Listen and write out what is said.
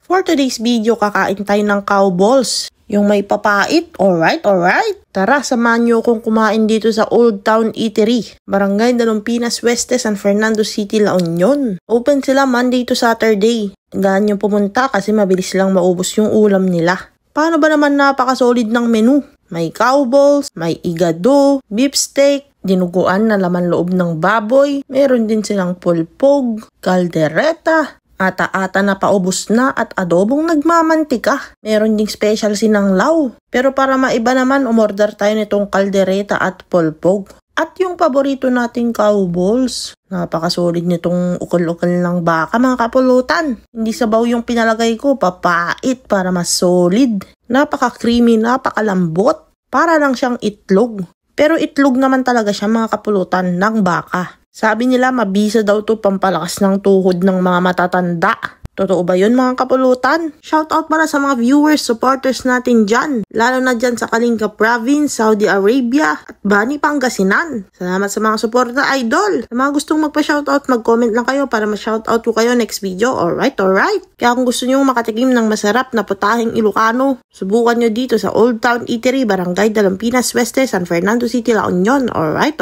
For today's video, kakain tayo ng cow balls. Yung may papait. Alright. Tara, samahan nyo akong kumain dito sa Old Town Eatery. Barangay Dalumpinas Weste, San Fernando City, La Union. Open sila Monday to Saturday. Gaan nyo pumunta kasi mabilis lang maubos yung ulam nila. Paano ba naman napaka-solid ng menu? May cow balls, may igado, beef steak, dinuguan na laman loob ng baboy. Meron din silang pulpog, kaldereta, ata-ata na paubos na at adobong nagmamantika. Meron ding special sinanglaw. Pero para maiba naman, umorder tayo nitong kaldereta at pulpog. At yung paborito nating cow balls. Napakasolid nitong ukol-ukol ng baka, mga kapulutan. Hindi sabaw yung pinalagay ko, papait para mas solid. Napaka-creamy, napakalambot. Para lang siyang itlog. Pero itlog naman talaga siya, mga kapulutan, ng baka. Sabi nila mabisa daw to pampalakas ng tuhod ng mga matatanda. Totoo ba yun, mga kapulutan? Shoutout para sa mga viewers, supporters natin dyan. Lalo na dyan sa Kalinga Province, Saudi Arabia at Bani, Pangasinan. Salamat sa mga suporta, idol. Sa mga gustong magpa-shoutout, mag-comment lang kayo para ma-shoutout ko kayo next video. Alright. Kaya kung gusto nyo makatikim ng masarap na putahing Ilocano, subukan nyo dito sa Old Town Eatery, Barangay Dalumpinas Weste, San Fernando City, La Union. Alright.